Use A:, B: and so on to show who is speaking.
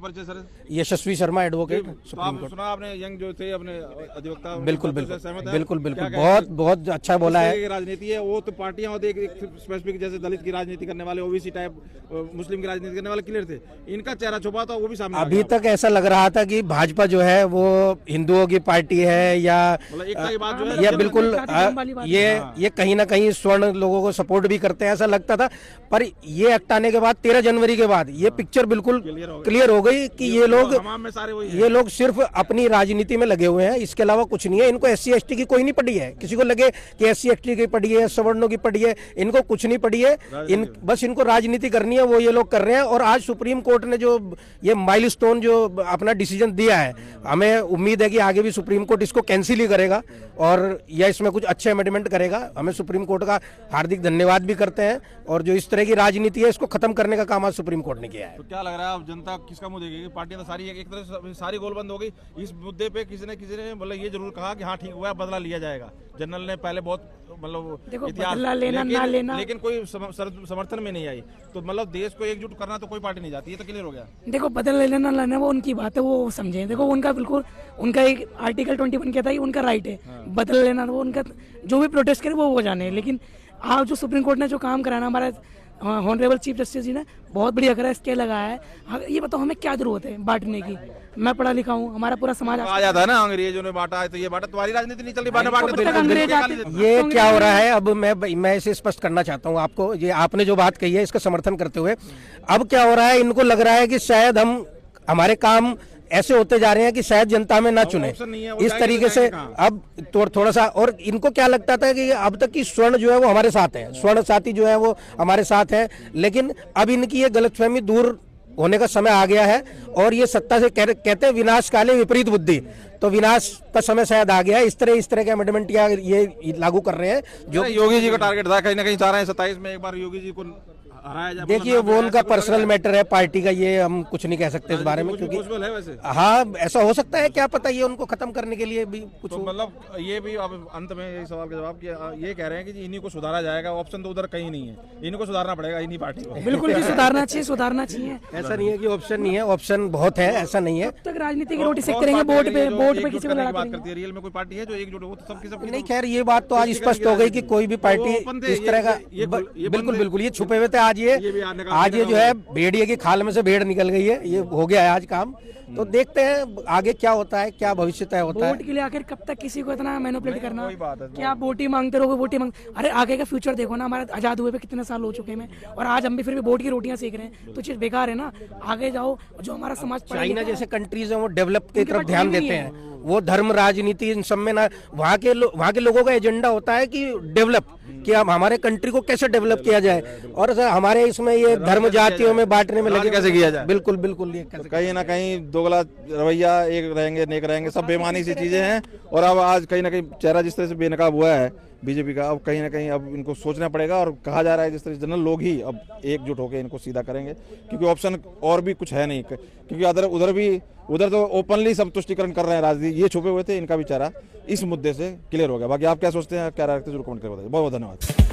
A: परिचय सर?
B: यशस्वी शर्मा एडवोकेट
A: तो
B: सुप्रीम
A: आप
B: कोर्ट।
A: सुना आपने यंग जो थे अपने अधिवक्ता,
B: बिल्कुल
A: उनसे
B: बिल्कुल
A: सहमत है?
B: बिल्कुल
A: क्या
B: बिल्कुल
A: कहेंगे?
B: बहुत बहुत अच्छा बोला
A: इस
B: है।
A: तरह की राजनीति है वो तो पार्टियां और एक स्पेसिफिक जैसे दलित की राजनीति करने वाले, ओबीसी टाइप मुस्लिम की राजनीति करने वाले क्लियर थे, इनका चेहरा छुपा था वो भी सामने आ
B: अभी
A: गया।
B: तक ऐसा लग रहा था कि भाजपा जो है वो हिंदुओं की पार्टी है या
A: मतलब एकता की बात जो है
B: ये बिल्कुल ये कहीं ना कहीं स्वर्ण लोगों को सपोर्ट भी करते हैं ऐसा लगता था। पर ये एक्ट आने के बाद 13 जनवरी के बाद ये पिक्चर बिल्कुल क्लियर हो गई कि ये लोग
A: हमाम में सारे वही हैं।
B: ये लोग सिर्फ अपनी राजनीति में लगे हुए हैं, इसके अलावा कुछ नहीं है। इनको SC ST की कोई नहीं पड़ी है। किसी को लगे कि SC ST की पड़ी है, सवर्णों की पड़ी है, इनको कुछ नहीं पड़ी है। बस इनको राजनीति करनी है, वो ये लोग कर रहे हैं। और आज सुप्रीम कोर्ट ने जो ये माइलस्टोन जो अपना डिसीजन दिया है, हमें उम्मीद है कि आगे भी सुप्रीम कोर्ट इसको कैंसिल ही करेगा और या इसमें कुछ अच्छे अमेंडमेंट करेगा। हमें सुप्रीम कोर्ट का हार्दिक धन्यवाद भी करते हैं और जो इस तरह की राजनीति है इसको खत्म करने का काम आज सुप्रीम कोर्ट ने किया है।
A: तो क्या लग रहा है अब जनता किसका मुंह देखेगी? पार्टियां तो सारी एक तरह से सारी गोलबंद हो गई इस मुद्दे पे। किसी ने मतलब ये जरूर कहा कि हाँ ठीक हुआ है, बदला लिया जाएगा। जनरल ने पहले बहुत मतलब इतिहास लेकिन कोई समर्थन में नहीं आई। तो मतलब देश को एकजुट करना तो कोई पार्टी नहीं जाती, ये तो क्लियर हो गया।
C: देखो बदल लेना ना लेना वो उनकी बात है, वो समझे। देखो उनका बिल्कुल उनका एक आर्टिकल 21 कहता है उनका राइट है। बदल लेना वो उनका, जो भी प्रोटेस्ट करे वो जाने। लेकिन आज जो सुप्रीम कोर्ट ने जो काम कराना हमारा ऑनरेबल चीफ जस्टिस जी ने बहुत बढ़िया करा, स्टे लगाया है। ये बताओ हमें क्या जरूरत है बांटने की? मैं पढ़ा लिखा हूँ, हमारा पूरा समाज
A: आ जाता है ना अंग्रेजों ने बांटा है तो ये बांटा, तुम्हारी राजनीति नहीं चल रही।
B: ये क्या हो रहा है? अब मैं इसे स्पष्ट करना चाहता हूँ आपको। ये आपने जो बात कही है इसका समर्थन करते हुए, अब क्या हो रहा है, इनको लग रहा है कि शायद हमारे काम ऐसे होते जा रहे हैं कि शायद जनता में ना चुने इस तरीके से। अब थोड़ा सा, और इनको क्या लगता था कि अब तक की स्वर्ण जो है वो हमारे साथ है, स्वर्ण साथी जो है वो हमारे साथ है। लेकिन अब इनकी ये गलतफहमी दूर होने का समय आ गया है और ये सत्ता से कहते हैं विनाश काले विपरीत बुद्धि, तो विनाश का समय शायद आ गया है। इस तरह के अमेंडमेंट ये लागू कर रहे हैं जो
A: योगी जी का टारगेट था, कहीं ना कहीं चाह रहे हैं 27 में एक बार योगी जी को हराया जाए।
B: देखिए वो उनका पर्सनल मैटर है पार्टी का, ये हम कुछ नहीं कह सकते इस बारे में, क्योंकि
A: है वैसे।
B: हाँ ऐसा हो सकता है, क्या पता ये उनको खत्म करने के लिए भी कुछ
A: तो मतलब ये भी अब अंत में ये सवाल का जवाब कि ये कह रहे हैं कि इन्हीं को सुधारा जाएगा, ऑप्शन तो उधर कहीं नहीं है, इनको सुधारना पड़ेगा इन्हीं पार्टी को।
C: बिल्कुल भी सुधारना चाहिए।
B: ऐसा नहीं है कि ऑप्शन नहीं है, ऑप्शन बहुत है, ऐसा नहीं है।
C: तक राजनीति की रोटी सेकते रहेंगे, वोट पे किसी को लड़ा
A: बात करती है। रियल में कोई पार्टी है जो एकजुट हो? तो सबकी
B: नहीं, खैर ये बात तो आज स्पष्ट हो गई कि कोई भी पार्टी इस तरह का बिल्कुल ये छुपे हुए थे। आज ये जो है भेड़िए की खाल में से भेड़ निकल गई है, ये हो गया है आज काम। तो देखते हैं आगे क्या होता है, क्या भविष्य तय होता है।
C: वोट के लिए आखिर कब तक किसी को इतना मैनिपुलेट करना? क्या आप वोट ही मांगते रहोगे, वोट ही अरे आगे का फ्यूचर देखो ना, हमारा आजाद हुए पे कितने साल हो चुके हैं और आज हम भी फिर भी वोट की रोटियां सेक रहे हैं, तो चीज बेकार है ना। आगे जाओ, जो हमारा समाज
B: चाइना जैसे कंट्रीज है वो डेवलप की तरफ ध्यान देते हैं, वो धर्म राजनीति इन सब में ना, वहाँ के लोगों का एजेंडा होता है कि डेवलप, कि हम हमारे कंट्री को कैसे डेवलप किया जाए। और हमारे इसमें ये धर्म जातियों में बांटने में लगे
A: कैसे किया जाए।
B: बिल्कुल ये
A: कहीं ना कहीं दोगला रवैया, एक रहेंगे नेक रहेंगे, सब बेमानी सी चीजें हैं। और अब आज कहीं ना कहीं चेहरा जिस तरह से बेनकाब हुआ है बीजेपी का, अब कहीं ना कहीं अब इनको सोचना पड़ेगा। और कहा जा रहा है जिस तरह जनरल लोग ही अब एकजुट होकर इनको सीधा करेंगे, क्योंकि ऑप्शन और भी कुछ है नहीं। क्योंकि उधर तो ओपनली सब तुष्टिकरण कर रहे हैं राजनीति, ये छुपे हुए थे, इनका भी चेहरा इस मुद्दे से क्लियर हो गया। बाकी आप क्या सोचते हैं, क्या रखते हैं, जरूर कमेंट करके बताइए। बहुत बहुत धन्यवाद।